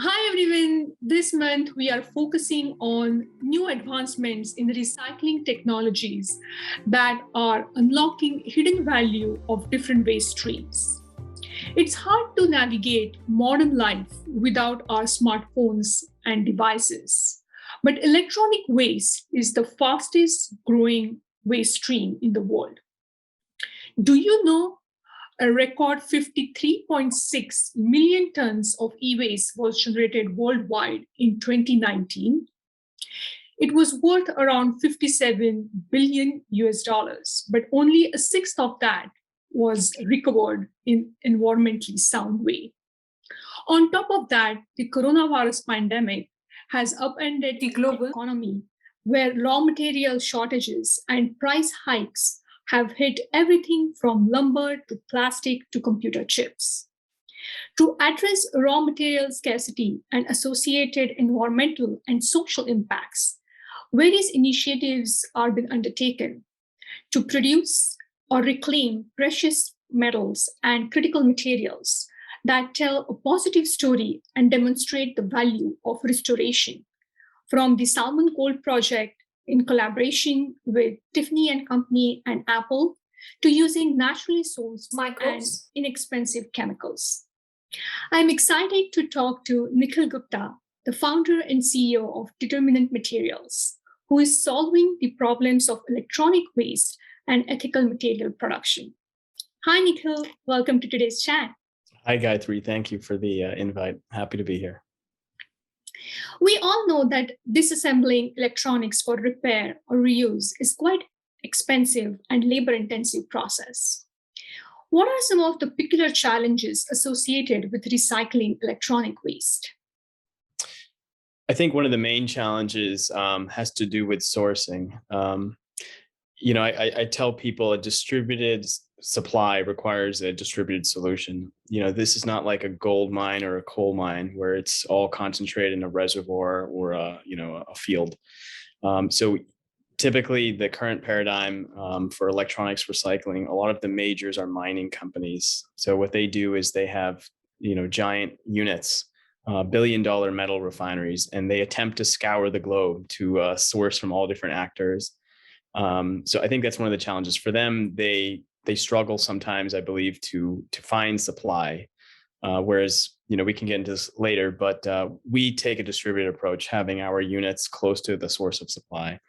Hi everyone, this month we are focusing on new advancements in recycling technologies that are unlocking hidden value of different waste streams. It's hard to navigate modern life without our smartphones and devices, but electronic waste is the fastest growing waste stream in the world. Do you know a record 53.6 million tons of e-waste was generated worldwide in 2019. It was worth around 57 billion US dollars, but only a sixth of that was recovered in environmentally sound way. On top of that, the coronavirus pandemic has upended the global economy, where raw material shortages and price hikes have hit everything from lumber to plastic to computer chips. To address raw material scarcity and associated environmental and social impacts, various initiatives are being undertaken to produce or reclaim precious metals and critical materials that tell a positive story and demonstrate the value of restoration. From the Salmon Gold project in collaboration with Tiffany and Company and Apple to using naturally sourced and inexpensive chemicals. I'm excited to talk to Nikhil Gupta, the founder and CEO of Determinant Materials, who is solving the problems of electronic waste and ethical material production. Hi, Nikhil. Welcome to today's chat. Hi, Gayatri. Thank you for the invite. Happy to be here. We all know that disassembling electronics for repair or reuse is quite expensive and labor-intensive process. What are some of the particular challenges associated with recycling electronic waste? I think one of the main challenges has to do with sourcing. I tell people a distributed supply requires a distributed solution. This is not like a gold mine or a coal mine where it's all concentrated in a reservoir or a field. So typically the current paradigm for electronics recycling, a lot of the majors are mining companies. So what they do is they have, giant units, billion-dollar metal refineries, and they attempt to scour the globe to source from all different actors. So I think that's one of the challenges for them. They struggle sometimes, I believe, to find supply. Whereas, we can get into this later, but we take a distributed approach, having our units close to the source of supply.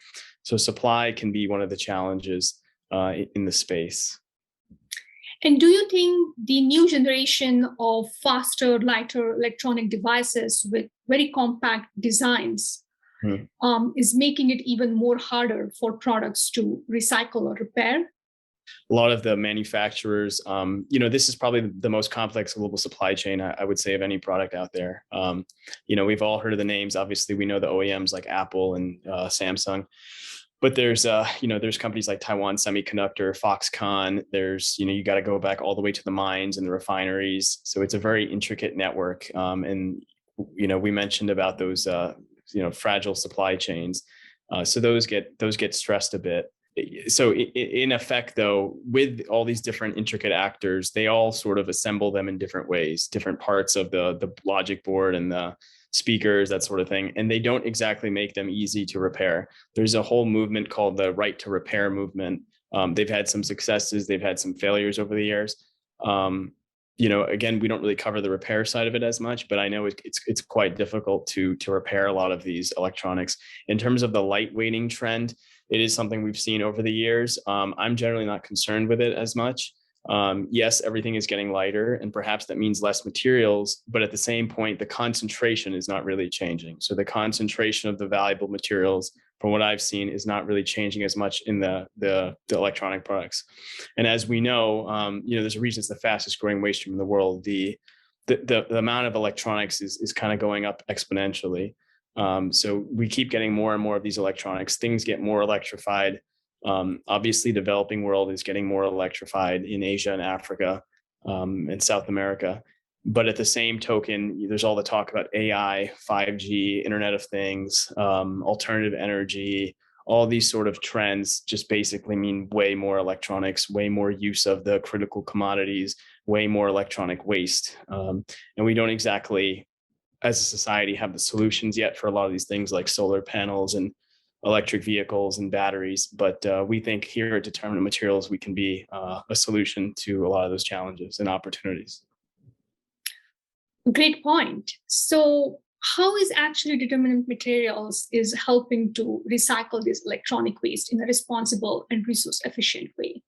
So supply can be one of the challenges in the space. And do you think the new generation of faster, lighter electronic devices with very compact designs is making it even more harder for products to recycle or repair? A lot of the manufacturers, this is probably the most complex global supply chain, I would say, of any product out there. We've all heard of the names. Obviously, we know the OEMs like Apple and Samsung. But there's companies like Taiwan Semiconductor, Foxconn. There's, you got to go back all the way to the mines and the refineries. So it's a very intricate network. And we mentioned about those, fragile supply chains. So those get stressed a bit. So in effect, though, with all these different intricate actors, they all sort of assemble them in different ways, different parts of the logic board and the speakers, that sort of thing. And they don't exactly make them easy to repair. There's a whole movement called the right to repair movement. They've had some successes. They've had some failures over the years. Again, we don't really cover the repair side of it as much, but I know it's quite difficult to repair a lot of these electronics. In terms of the lightweighting trend, it is something we've seen over the years. I'm generally not concerned with it as much. Yes, everything is getting lighter, and perhaps that means less materials, but at the same point, the concentration is not really changing. So the concentration of the valuable materials, from what I've seen, is not really changing as much in the electronic products. And as we know, there's a reason it's the fastest growing waste stream in the world. The amount of electronics is kind of going up exponentially. So we keep getting more and more of these electronics. Things get more electrified. Obviously, developing world is getting more electrified in Asia and Africa and South America. But at the same token, there's all the talk about AI, 5G, Internet of Things, alternative energy. All these sort of trends just basically mean way more electronics, way more use of the critical commodities, way more electronic waste. And we don't exactly as a society, have the solutions yet for a lot of these things like solar panels and electric vehicles and batteries. But we think here at Determinant Materials, we can be a solution to a lot of those challenges and opportunities. Great point. So how is actually Determinant Materials is helping to recycle this electronic waste in a responsible and resource efficient way?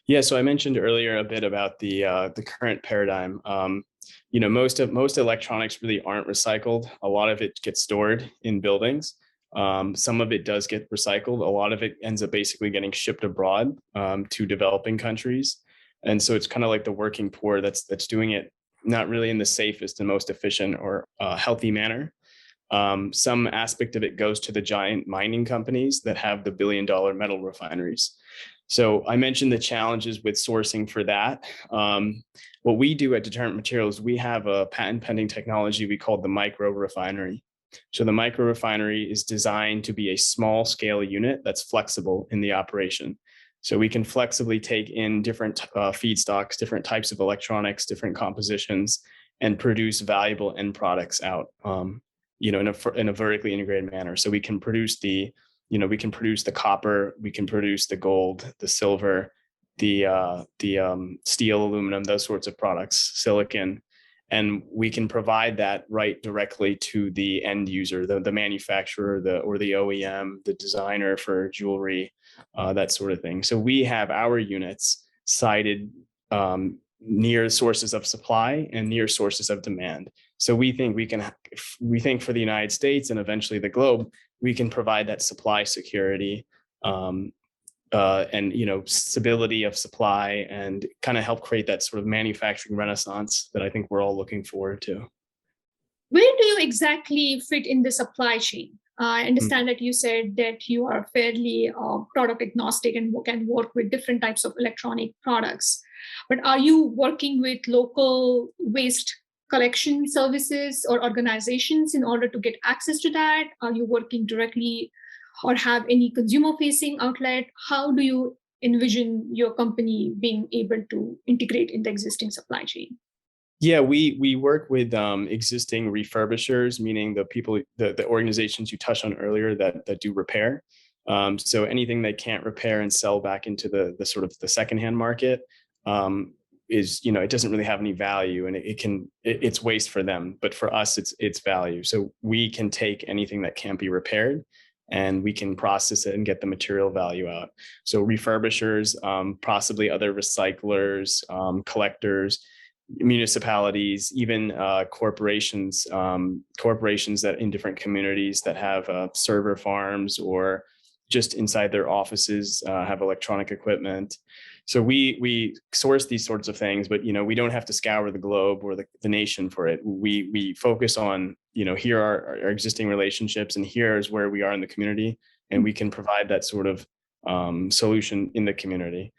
Yeah, so I mentioned earlier a bit about the current paradigm. Most electronics really aren't recycled. A lot of it gets stored in buildings. Some of it does get recycled. A lot of it ends up basically getting shipped abroad to developing countries, and so it's kind of like the working poor that's doing it not really in the safest and most efficient or healthy manner. Some aspect of it goes to the giant mining companies that have the billion-dollar metal refineries. So I mentioned the challenges with sourcing for that. What we do at Determinant Materials, we have a patent pending technology we call the micro refinery. So the micro refinery is designed to be a small scale unit that's flexible in the operation. So we can flexibly take in different feedstocks, different types of electronics, different compositions, and produce valuable end products out, in a vertically integrated manner. So we can produce the copper, we can produce the gold, the silver, the steel, aluminum, those sorts of products, silicon, and we can provide that right directly to the end user, the manufacturer, or the OEM, the designer for jewelry, that sort of thing. So we have our units sited near sources of supply and near sources of demand. So we think for the United States and eventually the globe, we can provide that supply security and stability of supply, and kind of help create that sort of manufacturing renaissance that I think we're all looking forward to. Where do you exactly fit in the supply chain? I understand that you said that you are fairly product agnostic and can work with different types of electronic products. But are you working with local waste collection services or organizations in order to get access to that? Are you working directly or have any consumer-facing outlet? How do you envision your company being able to integrate in the existing supply chain? Yeah, we work with existing refurbishers, meaning the organizations you touched on earlier that do repair. So anything they can't repair and sell back into the sort of the secondhand market is, it doesn't really have any value, and it's waste for them. But for us, it's value. So we can take anything that can't be repaired, and we can process it and get the material value out. So refurbishers, possibly other recyclers, collectors, municipalities, even corporations that in different communities that have server farms, or just inside their offices have electronic equipment. So we source these sorts of things, but we don't have to scour the globe or the nation for it. We focus on here are our existing relationships, and here's where we are in the community, and we can provide that sort of solution in the community.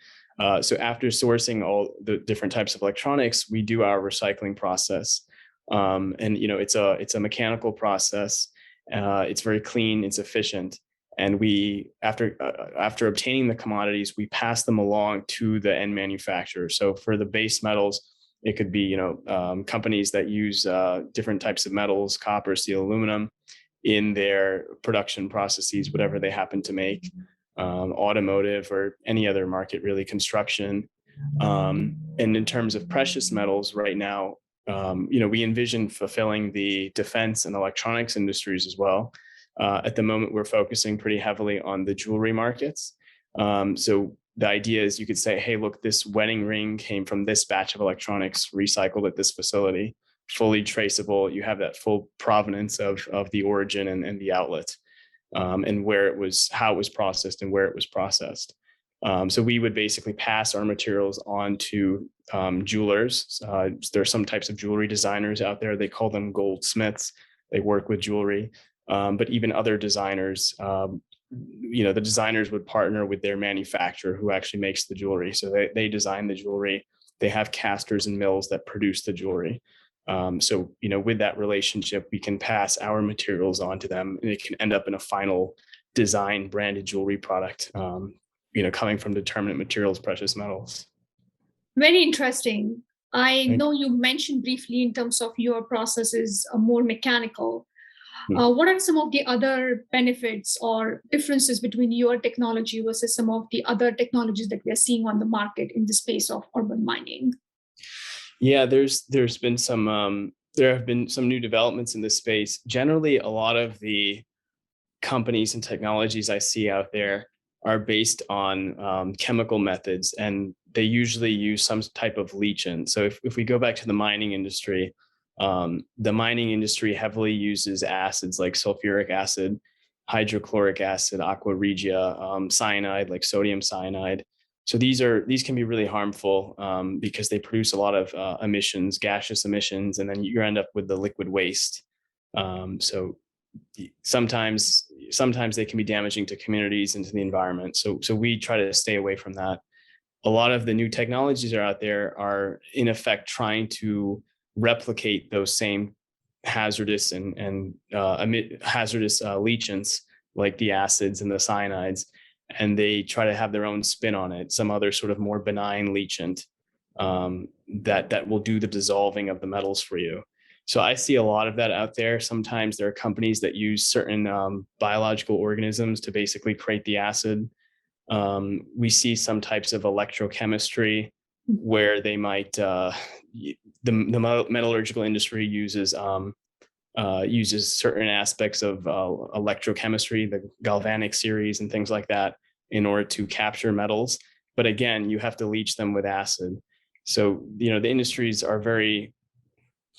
So after sourcing all the different types of electronics, we do our recycling process, and it's a mechanical process. It's very clean, it's efficient, and we after obtaining the commodities, we pass them along to the end manufacturer. So for the base metals, it could be companies that use different types of metals, copper, steel, aluminum, in their production processes, whatever they happen to make. Automotive or any other market, really, construction. And in terms of precious metals right now, we envision fulfilling the defense and electronics industries as well. At the moment, we're focusing pretty heavily on the jewelry markets. So the idea is you could say, hey, look, this wedding ring came from this batch of electronics recycled at this facility, fully traceable. You have that full provenance of the origin and the outlet. And how it was processed and where it was processed. So we would basically pass our materials on to jewelers. There are some types of jewelry designers out there. They call them goldsmiths. They work with jewelry, but even other designers. The designers would partner with their manufacturer who actually makes the jewelry. So they design the jewelry. They have casters and mills that produce the jewelry. So with that relationship, we can pass our materials on to them, and it can end up in a final design branded jewelry product, coming from Determinant Materials precious metals. Very interesting. I Right. know you mentioned briefly in terms of your process is more mechanical. Hmm. What are some of the other benefits or differences between your technology versus some of the other technologies that we are seeing on the market in the space of urban mining? Yeah, there's been some there have been some new developments in this space. Generally, a lot of the companies and technologies I see out there are based on chemical methods, and they usually use some type of leachant. So if we go back to the mining industry heavily uses acids like sulfuric acid, hydrochloric acid, aqua regia, cyanide like sodium cyanide. So these can be really harmful because they produce a lot of emissions, gaseous emissions, and then you end up with the liquid waste. So sometimes they can be damaging to communities and to the environment. So we try to stay away from that. A lot of the new technologies are out there are in effect trying to replicate those same hazardous and hazardous leachants like the acids and the cyanides, and they try to have their own spin on it, some other sort of more benign leachant that will do the dissolving of the metals for you. So I see a lot of that out there. Sometimes there are companies that use certain biological organisms to basically create the acid. We see some types of electrochemistry where they might the metallurgical industry uses certain aspects of electrochemistry, the galvanic series and things like that, in order to capture metals. But again, you have to leach them with acid. So the industries a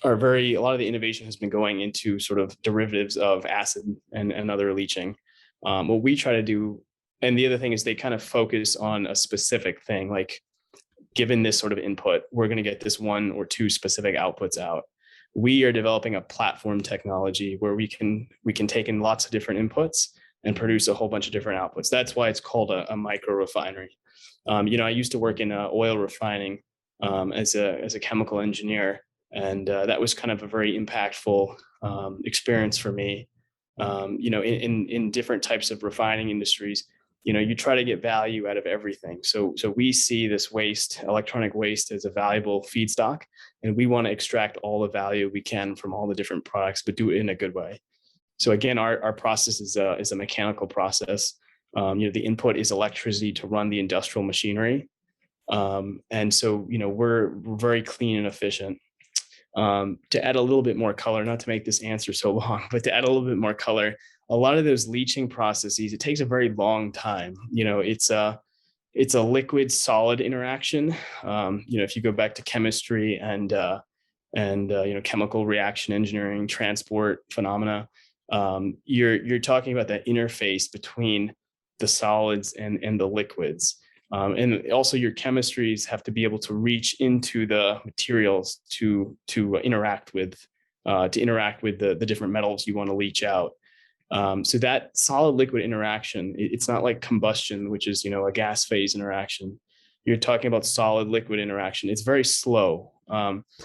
lot of the innovation has been going into sort of derivatives of acid and other leaching. What we try to do, and the other thing is they kind of focus on a specific thing, like given this sort of input, we're going to get this one or two specific outputs out. We are developing a platform technology where we can take in lots of different inputs and produce a whole bunch of different outputs. That's why it's called a micro refinery. I used to work in oil refining as a chemical engineer, and that was kind of a very impactful experience for me. In different types of refining industries, you try to get value out of everything. So we see this waste, electronic waste, as a valuable feedstock, and we want to extract all the value we can from all the different products, but do it in a good way. So again, our process is a mechanical process. The input is electricity to run the industrial machinery, and so we're very clean and efficient. To add a little bit more color, not to make this answer so long, but to add a little bit more color, a lot of those leaching processes, it takes a very long time. It's a liquid solid interaction. If you go back to chemistry and chemical reaction engineering, transport phenomena, you're talking about that interface between the solids and the liquids. And also your chemistries have to be able to reach into the materials to interact with the different metals you want to leach out. So that solid liquid interaction, it's not like combustion, which is a gas phase interaction. You're talking about solid liquid interaction. It's very slow.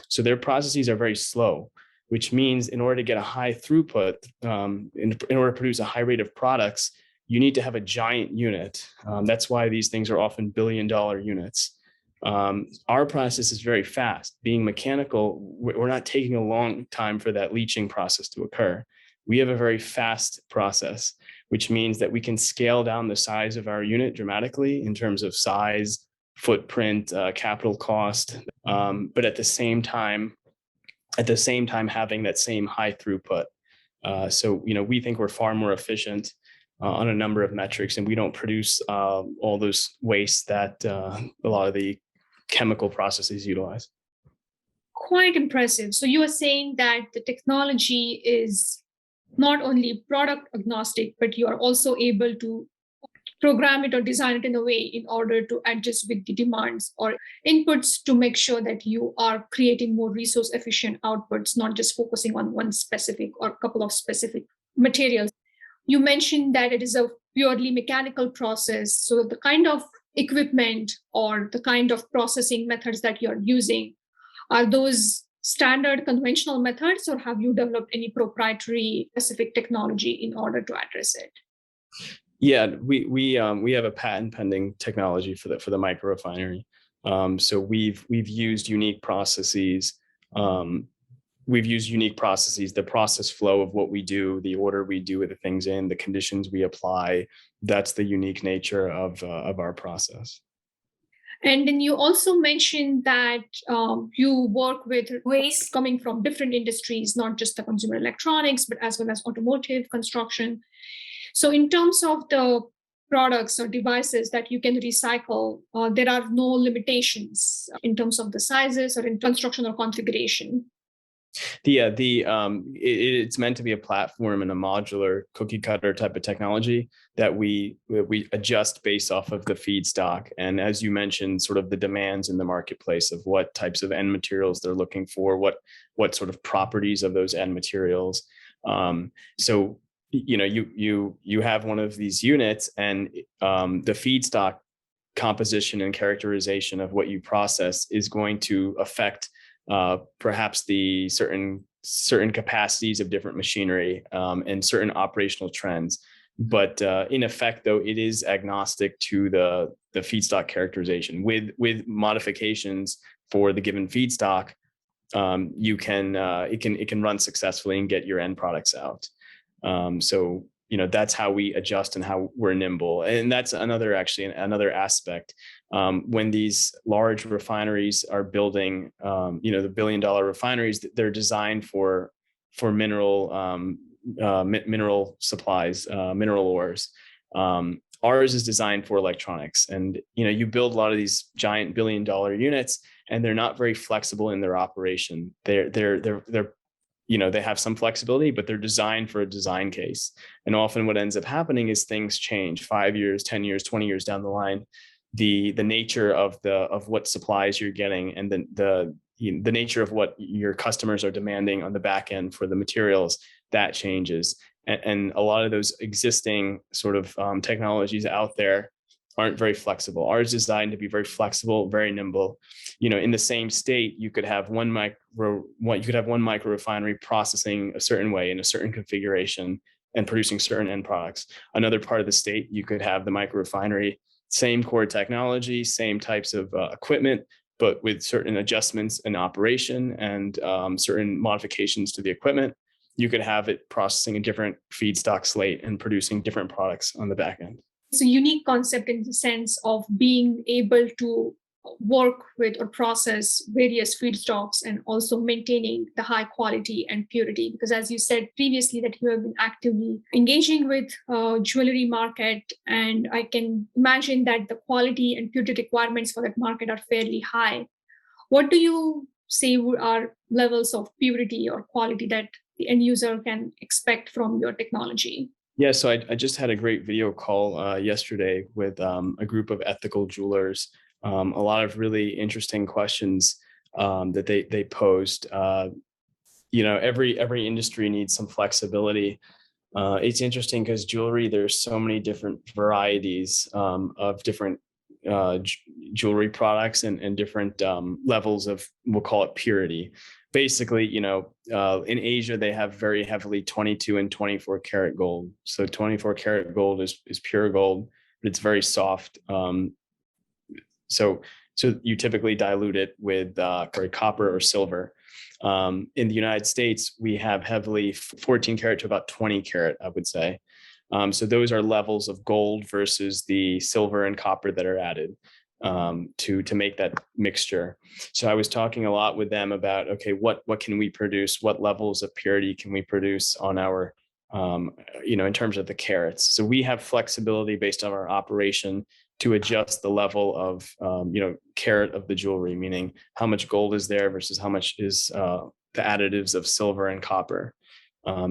So their processes are very slow, which means in order to get a high throughput, in order to produce a high rate of products, you need to have a giant unit. That's why these things are often billion-dollar units. Our process is very fast. Being mechanical, we're not taking a long time for that leaching process to occur. We have a very fast process, which means that we can scale down the size of our unit dramatically in terms of size, footprint, capital cost, but at the same time having that same high throughput. So we think we're far more efficient on a number of metrics, and we don't produce all those wastes that a lot of the chemical processes utilize. Quite impressive. So you are saying that the technology is not only product agnostic, but you are also able to program it or design it in a way in order to adjust with the demands or inputs to make sure that you are creating more resource efficient outputs, not just focusing on one specific or a couple of specific materials. You mentioned that it is a purely mechanical process. So the kind of equipment or the kind of processing methods that you're using, are those standard conventional methods, or have you developed any proprietary specific technology in order to address it? Yeah, we have a patent pending technology for the microrefinery. So we've used unique processes. The process flow of what we do, the order we do the things in, the conditions we apply. That's the unique nature of our process. And then you also mentioned that you work with waste coming from different industries, not just the consumer electronics, but as well as automotive, construction. So in terms of the products or devices that you can recycle, there are no limitations in terms of the sizes or in construction or configuration. It's meant to be a platform and a modular cookie cutter type of technology that we adjust based off of the feedstock. And as you mentioned, sort of the demands in the marketplace of what types of end materials they're looking for, what sort of properties of those end materials. So you have one of these units, and the feedstock composition and characterization of what you process is going to affect perhaps the certain capacities of different machinery and certain operational trends. But in effect, though, it is agnostic to the feedstock characterization. With modifications for the given feedstock, it can run successfully and get your end products out. So that's how we adjust and how we're nimble. And that's another aspect. When these large refineries are building, the $1 billion refineries, they're designed for mineral supplies, mineral ores. Ours is designed for electronics, and you build a lot of these giant $1 billion units, and they're not very flexible in their operation. They have some flexibility, but they're designed for a design case. And often what ends up happening is things change 5 years, 10 years, 20 years down the line. The nature of what supplies you're getting, and the nature of what your customers are demanding on the back end for the materials, that changes. And a lot of those existing sort of technologies out there aren't very flexible. Ours is designed to be very flexible, very nimble. In the same state, you could have one micro refinery processing a certain way in a certain configuration and producing certain end products. Another part of the state, you could have the micro refinery, same core technology, same types of equipment, but with certain adjustments in operation and certain modifications to the equipment. You could have it processing a different feedstock slate and producing different products on the back end. It's a unique concept in the sense of being able to work with or process various feedstocks and also maintaining the high quality and purity. Because as you said previously that you have been actively engaging with jewelry market, and I can imagine that the quality and purity requirements for that market are fairly high. What do you say are levels of purity or quality that the end user can expect from your technology? Yeah, so I just had a great video call yesterday with a group of ethical jewelers. A lot of really interesting questions that they posed. Every industry needs some flexibility. It's interesting because jewelry, there's so many different varieties of different jewelry products and different levels of, we'll call it purity. Basically, in Asia, they have very heavily 22 and 24 karat gold. So 24 karat gold is pure gold, but it's very soft. So you typically dilute it with copper or silver. In the United States, we have heavily 14 karat to about 20 karat, I would say. So those are levels of gold versus the silver and copper that are added to make that mixture. So I was talking a lot with them about, okay, what can we produce? What levels of purity can we produce on our, in terms of the carats? So we have flexibility based on our operation to adjust the level of, carat of the jewelry, meaning how much gold is there versus how much is the additives of silver and copper.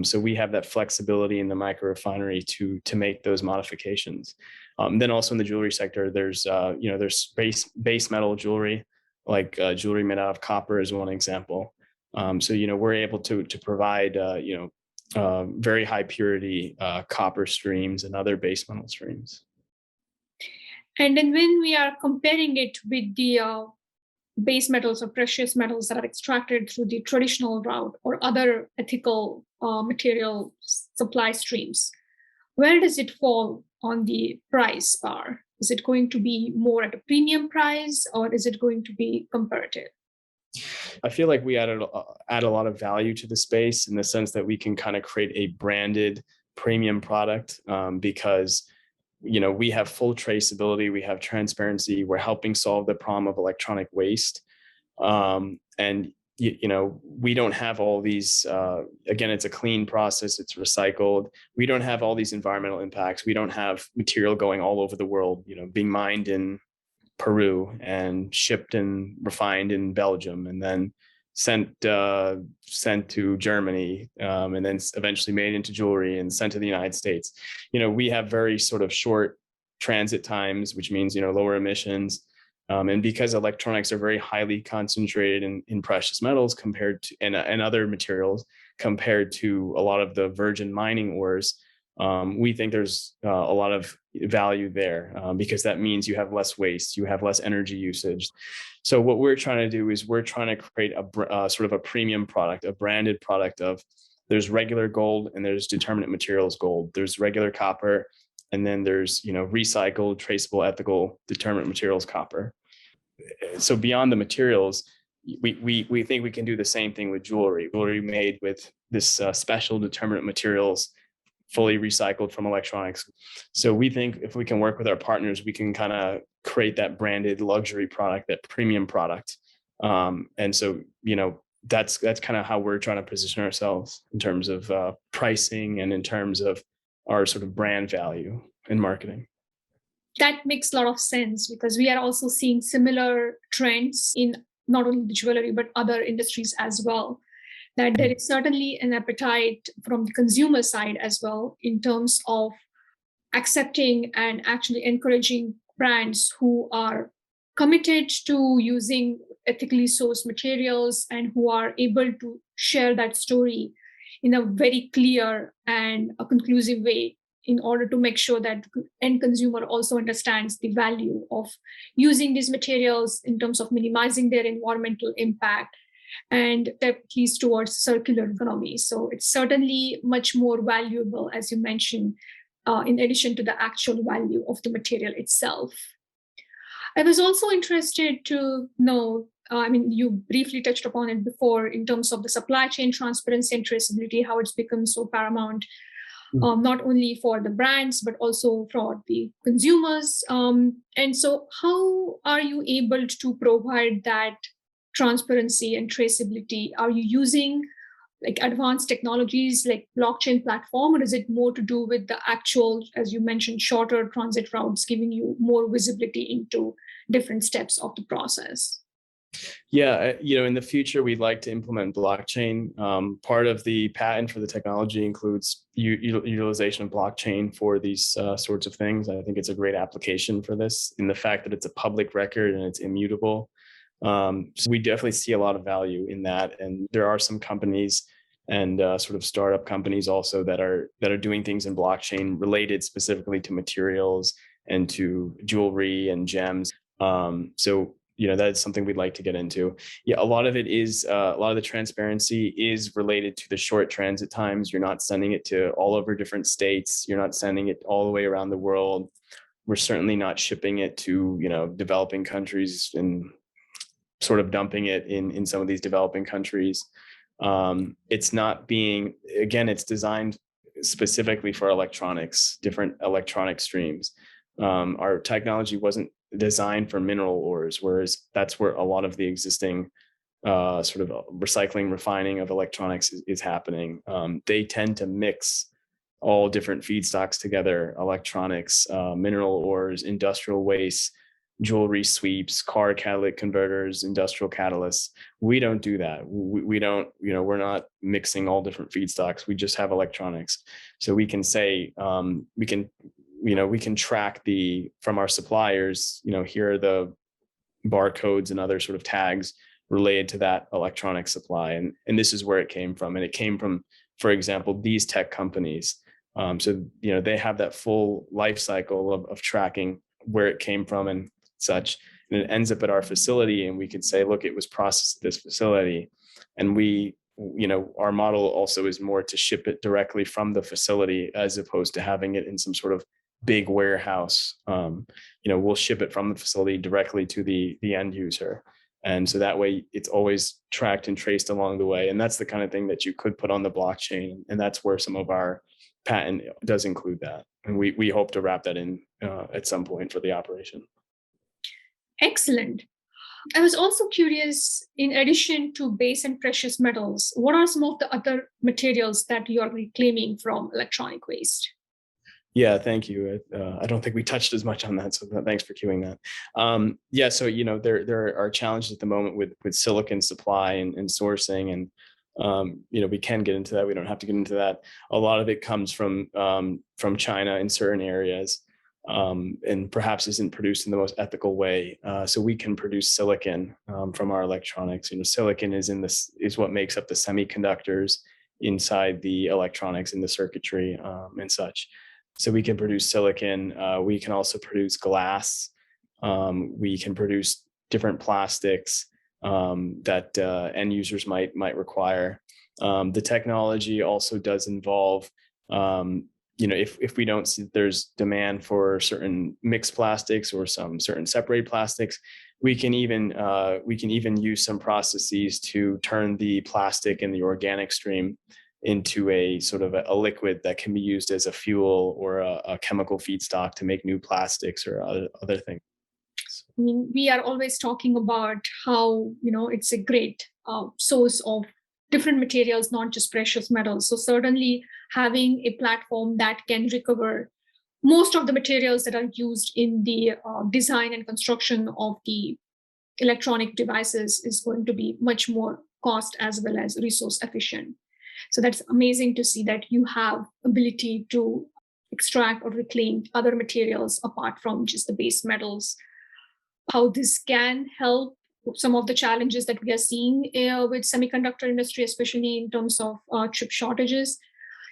So we have that flexibility in the micro refinery to make those modifications. Then also in the jewelry sector, there's base metal jewelry, like jewelry made out of copper is one example. So we're able to provide very high purity copper streams and other base metal streams. And then when we are comparing it with the base metals or precious metals that are extracted through the traditional route or other ethical material supply streams, where does it fall on the price bar? Is it going to be more at a premium price, or is it going to be comparative? I feel like we add a lot of value to the space in the sense that we can kind of create a branded premium product, because we have full traceability, we have transparency, we're helping solve the problem of electronic waste, and we don't have all these. Again, it's a clean process; it's recycled. We don't have all these environmental impacts. We don't have material going all over the world, being mined in Peru and shipped and refined in Belgium, and then sent to Germany, and then eventually made into jewelry and sent to the United States. We have very sort of short transit times, which means lower emissions. And because electronics are very highly concentrated in precious metals compared to and other materials compared to a lot of the virgin mining ores, we think there's a lot of value there, because that means you have less waste, you have less energy usage. So what we're trying to do is we're trying to create a sort of a premium product, a branded product of there's regular gold and there's determinant materials gold, there's regular copper, and then there's recycled, traceable, ethical determinant materials copper. So beyond the materials, we think we can do the same thing with jewelry made with this special determinant materials, fully recycled from electronics. So we think if we can work with our partners, we can kind of create that branded luxury product, that premium product. And so, that's kind of how we're trying to position ourselves in terms of pricing and in terms of our sort of brand value in marketing. That makes a lot of sense, because we are also seeing similar trends in not only the jewelry, but other industries as well. That there is certainly an appetite from the consumer side as well in terms of accepting and actually encouraging brands who are committed to using ethically sourced materials and who are able to share that story in a very clear and a conclusive way, in order to make sure that end consumer also understands the value of using these materials in terms of minimizing their environmental impact, and that leads towards circular economy. So it's certainly much more valuable, as you mentioned, in addition to the actual value of the material itself. I was also interested to know, you briefly touched upon it before in terms of the supply chain transparency and traceability, how it's become so paramount, not only for the brands, but also for the consumers. And so how are you able to provide that transparency and traceability? Are you using like advanced technologies like blockchain platform, or is it more to do with the actual, as you mentioned, shorter transit routes, giving you more visibility into different steps of the process? Yeah, in the future, we'd like to implement blockchain. Part of the patent for the technology includes utilization of blockchain for these sorts of things. I think it's a great application for this, in the fact that it's a public record and it's immutable. So we definitely see a lot of value in that. And there are some companies and sort of startup companies also that are doing things in blockchain related specifically to materials and to jewelry and gems. So that is something we'd like to get into. Yeah, a lot of it is a lot of the transparency is related to the short transit times. You're not sending it to all over different states. You're not sending it all the way around the world. We're certainly not shipping it to developing countries and sort of dumping it in some of these developing countries. It's not being, again, it's designed specifically for electronics, different electronic streams. Our technology wasn't designed for mineral ores, whereas that's where a lot of the existing sort of recycling, refining of electronics is happening. They tend to mix all different feedstocks together: electronics, mineral ores, industrial waste, jewelry sweeps, car catalytic converters, industrial catalysts. We don't do that. We don't, we're not mixing all different feedstocks. We just have electronics. So we can say, we can track from our suppliers, here are the barcodes and other sort of tags related to that electronic supply. And this is where it came from. And it came from, for example, these tech companies. So, they have that full life cycle of tracking where it came from and such. And it ends up at our facility, and we could say, look, it was processed at this facility. And our model also is more to ship it directly from the facility, as opposed to having it in some sort of big warehouse. We'll ship it from the facility directly to the end user. And so that way it's always tracked and traced along the way. And that's the kind of thing that you could put on the blockchain. And that's where some of our patent does include that. And we hope to wrap that in at some point for the operation. Excellent. I was also curious, in addition to base and precious metals, what are some of the other materials that you are reclaiming from electronic waste? Yeah, thank you. I don't think we touched as much on that, so thanks for queuing that. Yeah, so there are challenges at the moment with silicon supply and sourcing, and we can get into that. We don't have to get into that. A lot of it comes from China in certain areas, and perhaps isn't produced in the most ethical way. So we can produce silicon from our electronics. Silicon is what makes up the semiconductors inside the electronics in the circuitry and such. So we can produce silicon. We can also produce glass. We can produce different plastics that end users might require. The technology also does involve, if we don't see there's demand for certain mixed plastics or some certain separated plastics, we can even use some processes to turn the plastic in the organic stream into a sort of a liquid that can be used as a fuel or a chemical feedstock to make new plastics or other things. I mean, we are always talking about how, it's a great source of different materials, not just precious metals. So certainly having a platform that can recover most of the materials that are used in the design and construction of the electronic devices is going to be much more cost as well as resource efficient. So that's amazing to see that you have ability to extract or reclaim other materials apart from just the base metals. How this can help some of the challenges that we are seeing with semiconductor industry, especially in terms of chip shortages.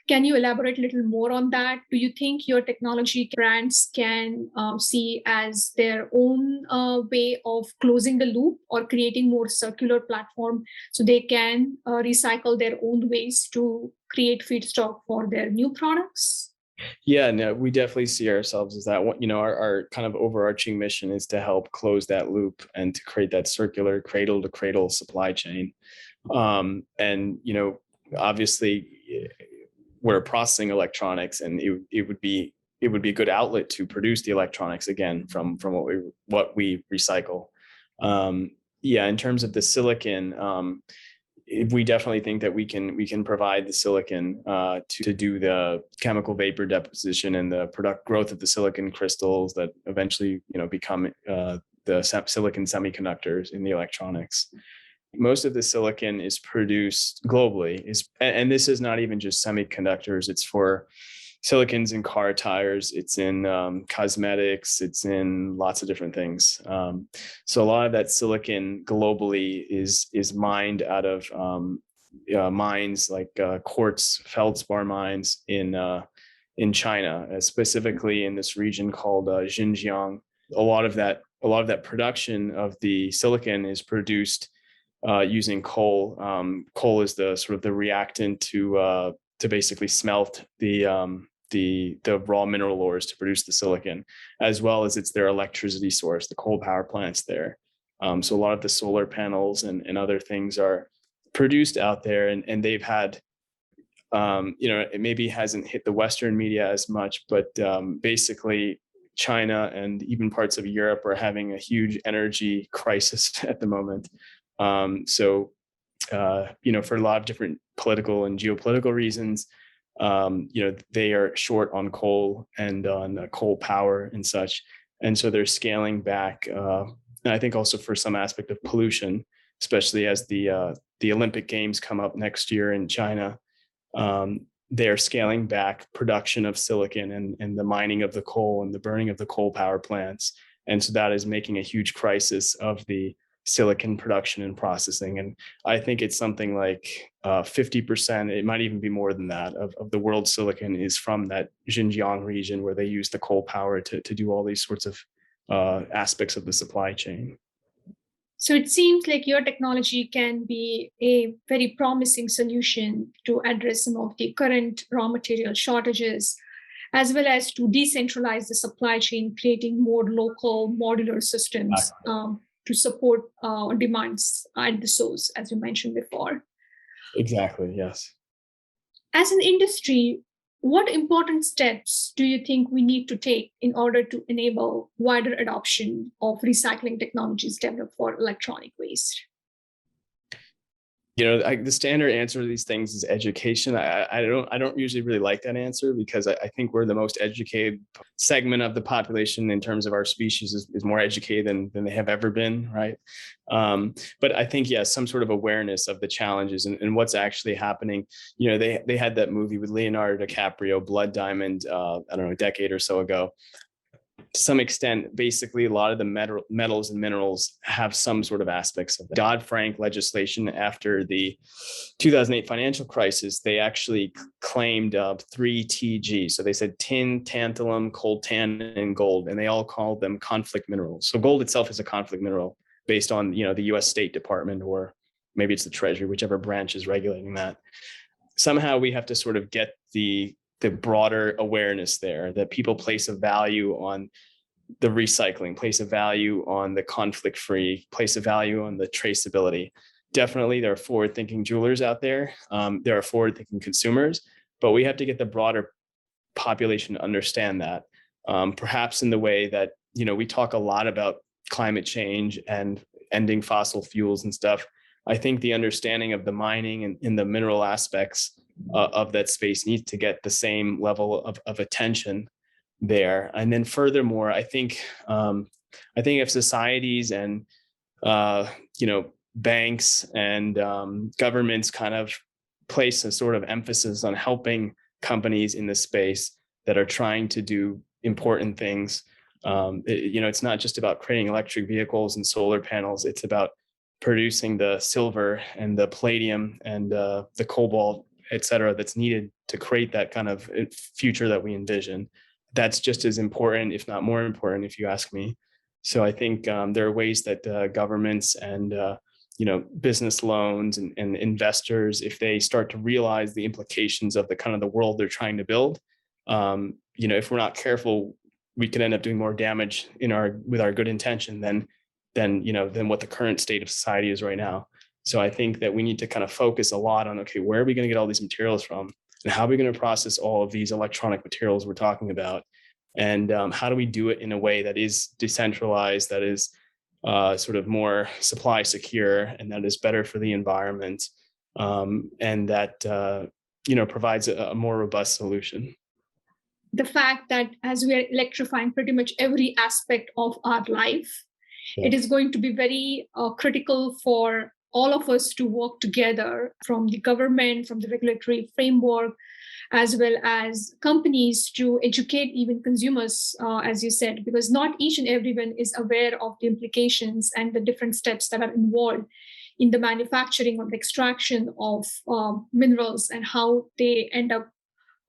Can you elaborate a little more on that? Do you think your technology brands can see as their own way of closing the loop or creating more circular platform so they can recycle their own waste to create feedstock for their new products? Yeah, no, we definitely see ourselves as that. Our kind of overarching mission is to help close that loop and to create that circular cradle to cradle supply chain. Obviously, we're processing electronics, and it would be a good outlet to produce the electronics again from what we recycle. In terms of the silicon, we definitely think that we can provide the silicon to do the chemical vapor deposition and the growth of the silicon crystals that eventually become the silicon semiconductors in the electronics. Most of the silicon is produced globally, and this is not even just semiconductors. It's for silicons in car tires, it's in cosmetics, it's in lots of different things. So a lot of that silicon globally is mined out of mines like quartz feldspar mines in China, specifically in this region called Xinjiang. A lot of that production of the silicon is produced using coal. Coal is the sort of the reactant to basically smelt the raw mineral ores to produce the silicon, as well as it's their electricity source, the coal power plants there. So a lot of the solar panels and other things are produced out there, and they've had, it maybe hasn't hit the Western media as much, but basically China and even parts of Europe are having a huge energy crisis at the moment. For a lot of different political and geopolitical reasons, they are short on coal and on coal power and such. And so they're scaling back. And I think also for some aspect of pollution, especially as the Olympic Games come up next year in China, they're scaling back production of silicon and the mining of the coal and the burning of the coal power plants. And so that is making a huge crisis of the silicon production and processing. And I think it's something like 50%, it might even be more than that, of the world's silicon is from that Xinjiang region where they use the coal power to do all these sorts of aspects of the supply chain. So it seems like your technology can be a very promising solution to address some of the current raw material shortages. as well as to decentralize the supply chain, creating more local modular systems to support demands at the source, as you mentioned before. Exactly, yes. As an industry, what important steps do you think we need to take in order to enable wider adoption of recycling technologies developed for electronic waste? The standard answer to these things is education. I don't usually really like that answer because I think we're the most educated segment of the population in terms of our species is more educated than they have ever been, right? But I think, yes, some sort of awareness of the challenges and what's actually happening. They had that movie with Leonardo DiCaprio, Blood Diamond, I don't know, a decade or so ago. To some extent, basically, a lot of the metals and minerals have some sort of aspects of that. Dodd-Frank legislation after the 2008 financial crisis, they actually claimed 3 TG. So they said tin, tantalum, coltan, and gold, and they all called them conflict minerals. So gold itself is a conflict mineral based on the U.S. State Department, or maybe it's the Treasury, whichever branch is regulating that. Somehow we have to sort of get the broader awareness there that people place a value on the recycling, place a value on the conflict-free, place a value on the traceability. Definitely, there are forward-thinking jewelers out there. There are forward-thinking consumers, but we have to get the broader population to understand that. Perhaps in the way that, we talk a lot about climate change and ending fossil fuels and stuff. I think the understanding of the mining and the mineral aspects of that space needs to get the same level of attention there. And then furthermore, I think if societies and banks and governments kind of place a sort of emphasis on helping companies in this space that are trying to do important things. It's not just about creating electric vehicles and solar panels. It's about producing the silver and the palladium and the cobalt, et cetera, that's needed to create that kind of future that we envision. That's just as important, if not more important, if you ask me. So I think there are ways that governments and business loans and investors, if they start to realize the implications of the kind of the world they're trying to build, if we're not careful, we could end up doing more damage with our good intention than what the current state of society is right now. So I think that we need to kind of focus a lot on, okay, where are we going to get all these materials from? And how are we going to process all of these electronic materials we're talking about? And how do we do it in a way that is decentralized, that is sort of more supply secure, and that is better for the environment, and that provides a more robust solution? The fact that as we are electrifying pretty much every aspect of our life, it is going to be very critical for all of us to work together, from the government, from the regulatory framework, as well as companies, to educate even consumers, as you said, because not each and everyone is aware of the implications and the different steps that are involved in the manufacturing or the extraction of minerals and how they end up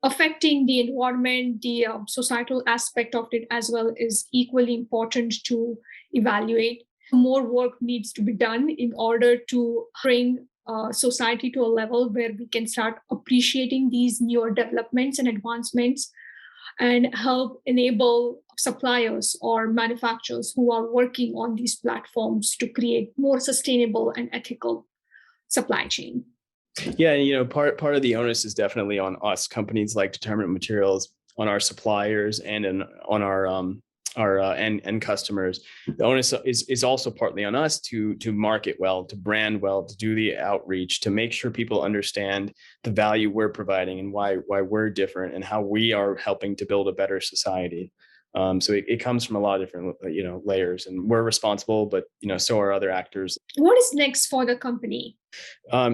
affecting the environment. The societal aspect of it as well is equally important to evaluate. More work needs to be done in order to bring society to a level where we can start appreciating these newer developments and advancements and help enable suppliers or manufacturers who are working on these platforms to create more sustainable and ethical supply chain. Yeah, part of the onus is definitely on us, companies like Determinant Materials, on our suppliers, and on our end customers. The onus is also partly on us to market well, to brand well, to do the outreach, to make sure people understand the value we're providing and why we're different and how we are helping to build a better society. So it comes from a lot of different layers, and we're responsible, but so are other actors. What is next for the company? I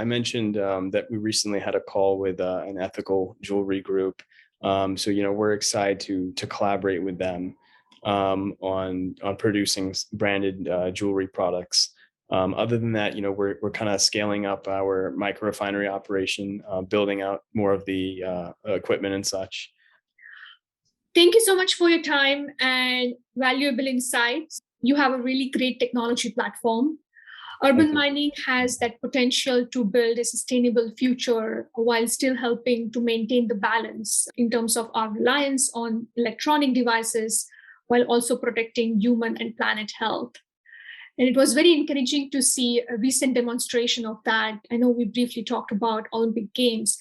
mentioned that we recently had a call with an ethical jewelry group. So we're excited to collaborate with them on producing branded jewelry products. Other than that, we're kind of scaling up our microrefinery operation, building out more of the equipment and such. Thank you so much for your time and valuable insights. You have a really great technology platform. Urban mining has that potential to build a sustainable future while still helping to maintain the balance in terms of our reliance on electronic devices, while also protecting human and planet health. And it was very encouraging to see a recent demonstration of that. I know we briefly talked about Olympic Games,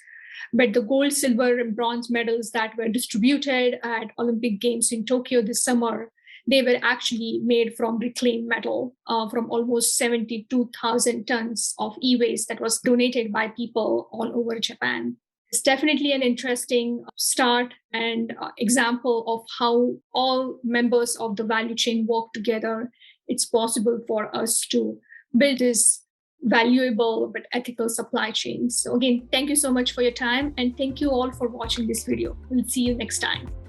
but the gold, silver, and bronze medals that were distributed at Olympic Games in Tokyo this summer, they were actually made from reclaimed metal from almost 72,000 tons of e-waste that was donated by people all over Japan. It's definitely an interesting start and example of how all members of the value chain work together. It's possible for us to build this valuable but ethical supply chain. So again, thank you so much for your time, and thank you all for watching this video. We'll see you next time.